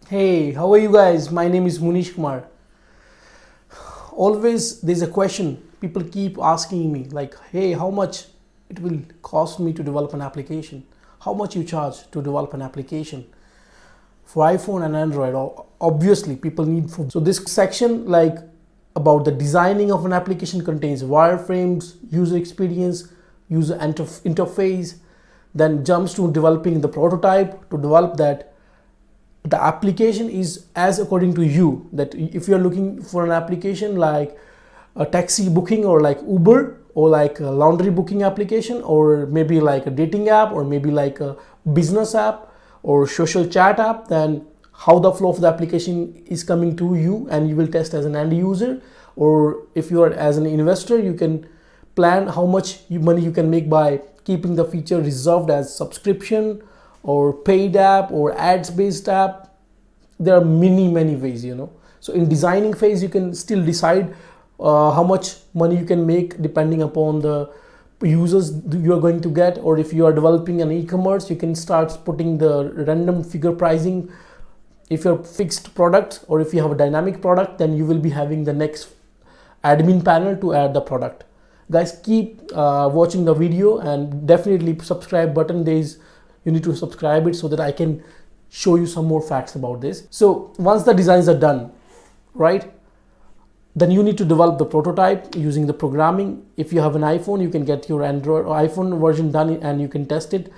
Hey, how are you guys? My name is Munish Kumar. Always there's a question people keep asking me like, hey, how much it will cost me to develop an application? How much you charge to develop an application? For iPhone and Android, obviously people need for. So this section like about the designing of an application contains wireframes, user experience, user interface, then jumps to developing the prototype to develop that the application is as according to you, that if you're looking for an application like a taxi booking or like Uber or like a laundry booking application or maybe like a dating app or maybe like a business app or social chat app, then how the flow of the application is coming to you and you will test as an end user. Or if you are as an investor, you can plan how much money you can make by keeping the feature reserved as subscription or paid app or ads based app. There are many ways. So in designing phase you can still decide how much money you can make depending upon the users you are going to get. Or if you are developing an e-commerce, you can start putting the random figure pricing. If you're fixed product or if you have a dynamic product, then you will be having the next admin panel to add the product. Guys, keep watching the video and definitely subscribe button. You need to subscribe it so that I can show you some more facts about this. So once the designs are done, right, then you need to develop the prototype using the programming. If you have an iPhone, you can get your Android or iPhone version done and you can test it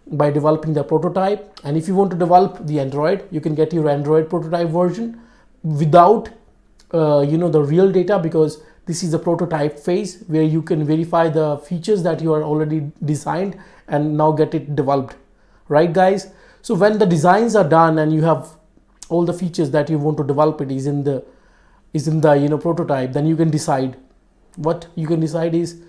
by developing the prototype. And if you want to develop the Android, you can get your Android prototype version without the real data, because this is the prototype phase where you can verify the features that you are already designed and now get it developed. Right, guys? So when the designs are done and you have all the features that you want to develop, it is in the prototype, then you can decide. What you can decide is,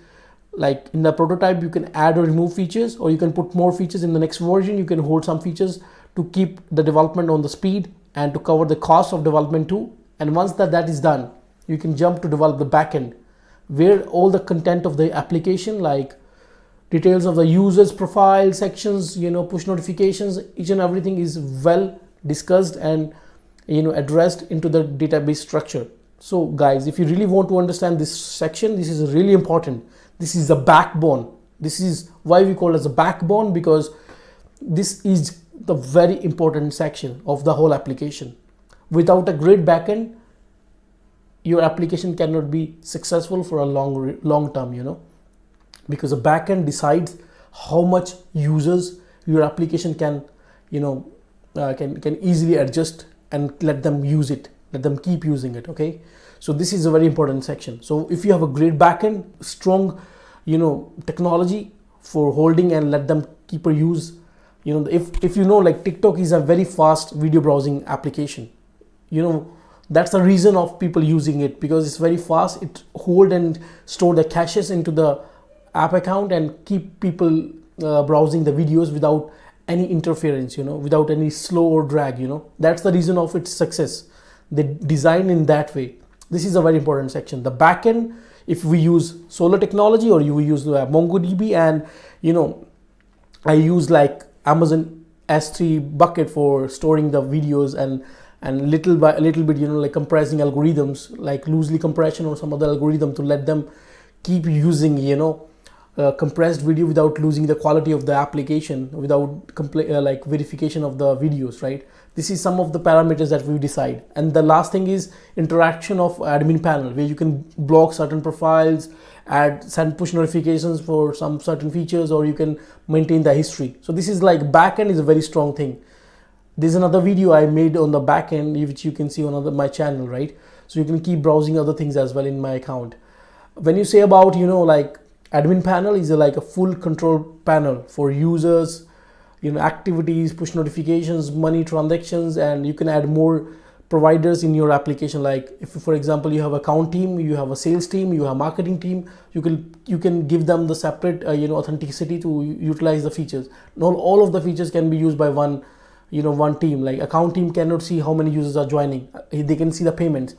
like in the prototype you can add or remove features, or you can put more features in the next version. You can hold some features to keep the development on the speed and to cover the cost of development too. And once that is done, you can jump to develop the backend, where all the content of the application, like details of the user's profile, sections, push notifications, each and everything is well discussed and addressed into the database structure. So guys, if you really want to understand this section, this is really important. This is the backbone. This is why we call it as a backbone, because this is the very important section of the whole application. Without a great backend, your application cannot be successful for a long term, because the backend decides how much users your application can easily adjust and let them use it, let them keep using it. Okay, so this is a very important section. So if you have a great backend, strong technology for holding and let them keep or use, if like TikTok is a very fast video browsing application, that's the reason of people using it, because it's very fast. It hold and store the caches into the app account and keep people browsing the videos without any interference, without any slow or drag. That's the reason of its success. They design in that way. This is a very important section. The backend, if we use Solar technology or you use MongoDB, and I use like Amazon S3 bucket for storing the videos and little by little bit, like compressing algorithms like loosely compression or some other algorithm to let them keep using compressed video without losing the quality of the application, without like verification of the videos, right? This is some of the parameters that we decide. And the last thing is interaction of admin panel, where you can block certain profiles, send push notifications for some certain features, or you can maintain the history. So this is like backend is a very strong thing. There's another video I made on the backend, which you can see on my channel, right? So you can keep browsing other things as well in my account. When you say about like admin panel is like a full control panel for users, activities, push notifications, money transactions, and you can add more providers in your application. Like if for example you have account team, you have a sales team, you have marketing team, you can give them the separate authenticity to utilize the features. Not all of the features can be used by one team. Like account team cannot see how many users are joining, they can see the payments.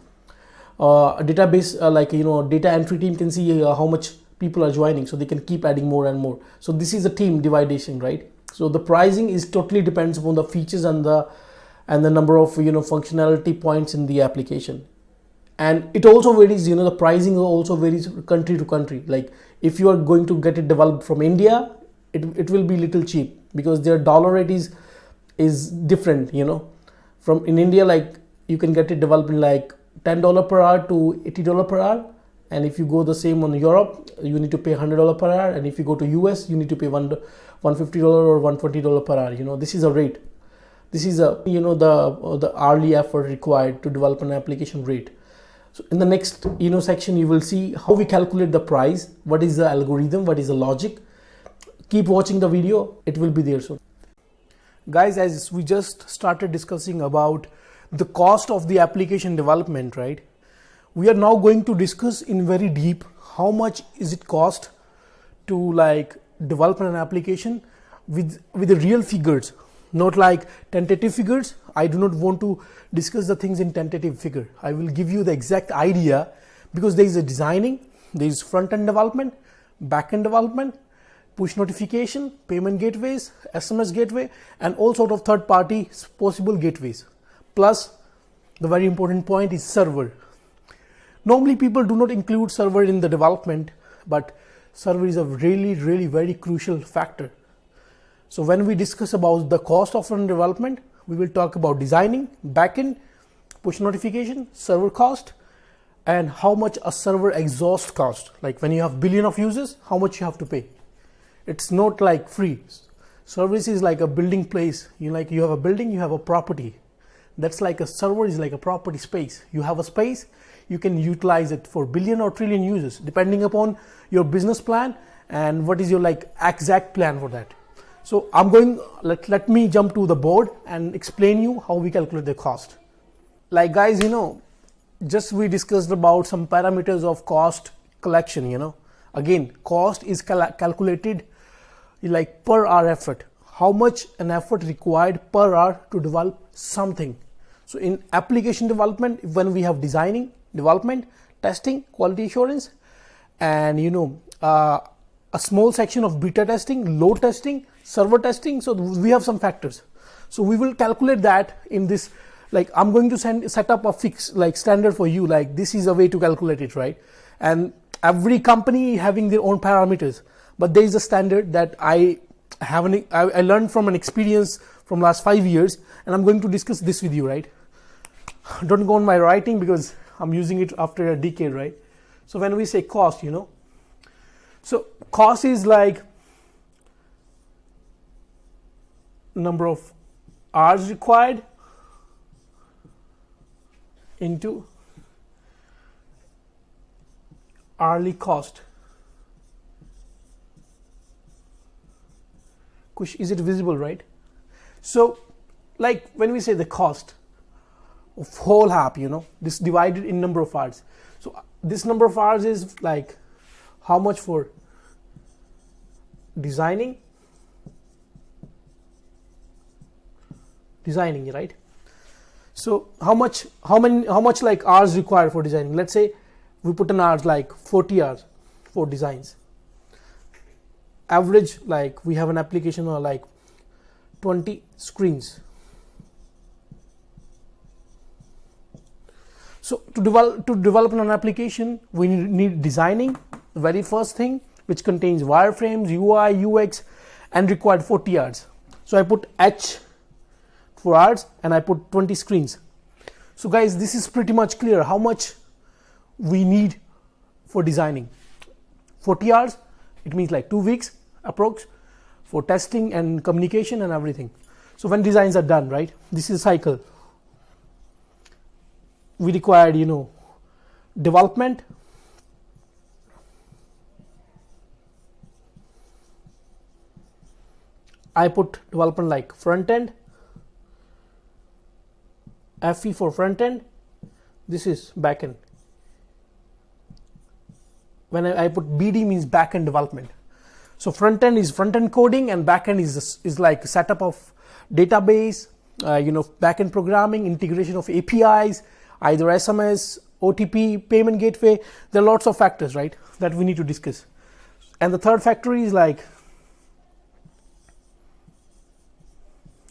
Database data entry team can see how much people are joining, so they can keep adding more and more. So this is a team dividation, right? So the pricing is totally depends upon the features and the and the number of functionality points in the application. And it also varies, the pricing also varies country to country. Like if you are going to get it developed from India, it will be little cheap because their dollar rate is different. From in India, like you can get it developed in like $10 per hour to $80 per hour, and if you go the same on Europe, you need to pay $100 per hour, and if you go to US, you need to pay $150 or $120 per hour. This is a rate. This is a the hourly effort required to develop an application rate. So in the next section, you will see how we calculate the price, what is the algorithm, what is the logic. Keep watching the video, it will be there soon. Guys, as we just started discussing about the cost of the application development, right? We are now going to discuss in very deep how much is it cost to like develop an application with the real figures, not like tentative figures. I do not want to discuss the things in tentative figure. I will give you the exact idea, because there is a designing, there is front-end development, back-end development, push notification, payment gateways, SMS gateway, and all sort of third-party possible gateways. Plus, the very important point is server. Normally, people do not include server in the development, but server is a really, really very crucial factor. So when we discuss about the cost of front development, we will talk about designing, backend, push notification, server cost, and how much a server exhaust cost. Like when you have billion of users, how much you have to pay. It's not like free. Service is like a building place. You have a building, you have a property. That's like a server is like a property space. You have a space, you can utilize it for billion or trillion users, depending upon your business plan and what is your like exact plan for that. So let me jump to the board and explain you how we calculate the cost. Like guys, just we discussed about some parameters of cost collection. Again, cost is calculated like per hour effort. How much an effort required per hour to develop something. So in application development, when we have designing, development, testing, quality assurance, and a small section of beta testing, load testing, server testing. So we have some factors. So we will calculate that in this. Like I'm going to set up a fixed like standard for you. Like this is a way to calculate it, right? And every company having their own parameters, but there is a standard that I learned from an experience from last 5 years, and I'm going to discuss this with you, right? Don't go on my writing because I'm using it after a decade, right? So when we say cost, so cost is like number of hours required into hourly cost. Is it visible, right? So like when we say the cost of whole app, this divided in number of hours. So this number of hours is like how much for designing, right? So how much like hours required for designing? Let's say we put an hours like 40 hours for designs. Average, like we have an application or like 20 screens. So to develop an application, we need designing, the very first thing, which contains wireframes, UI, UX, and required 40 hours. So I put H for hours and I put 20 screens. So guys, this is pretty much clear how much we need for designing. 40 hours, it means like 2 weeks approx for testing and communication and everything. So when designs are done, right, this is cycle. We required, development, I put development like front end, FE for front end, this is back end. When I put BD means back end development. So front end is front end coding, and back end is like setup of database, back end programming, integration of APIs, either SMS, OTP, payment gateway. There are lots of factors, right, that we need to discuss. And the third factor is like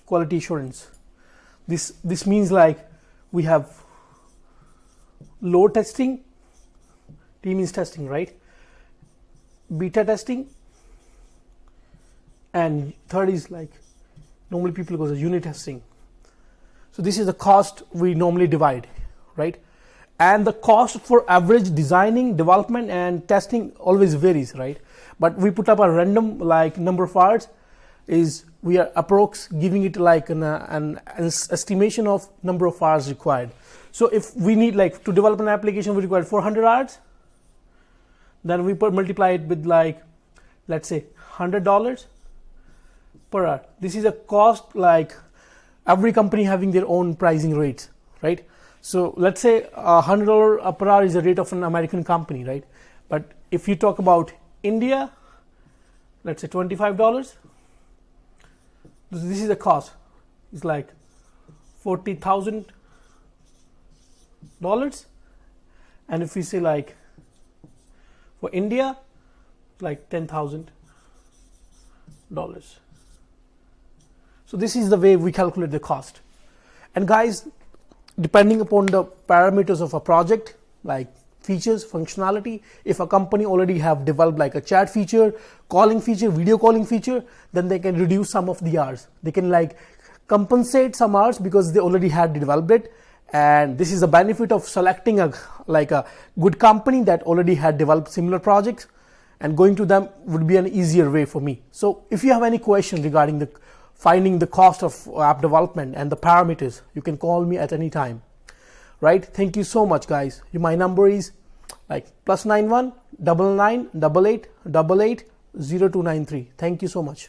quality assurance. This means like we have load testing, T means testing, right? Beta testing, and third is like normally people go to unit testing. So this is the cost we normally divide, right? And the cost for average designing, development and testing always varies, right? But we put up a random like number of hours, is we are approx giving it like an estimation of number of hours required. So if we need like to develop an application we require 400 hours, then we multiply it with like, let's say $100 per hour. This is a cost, like every company having their own pricing rates, right? So let's say $100 per hour is the rate of an American company, right? But if you talk about India, let's say $25. This is the cost. It's like $40,000. And if we say like for India, like $10,000. So this is the way we calculate the cost. And guys, depending upon the parameters of a project, like features, functionality, if a company already have developed like a chat feature, calling feature, video calling feature, then they can reduce some of the hours. They can like compensate some hours because they already had developed it. And this is the benefit of selecting a good company that already had developed similar projects, and going to them would be an easier way for me. So if you have any question regarding the finding the cost of app development and the parameters, you can call me at any time, right? Thank you so much, guys. My number is like +91 99 88 88 0293. Thank you so much.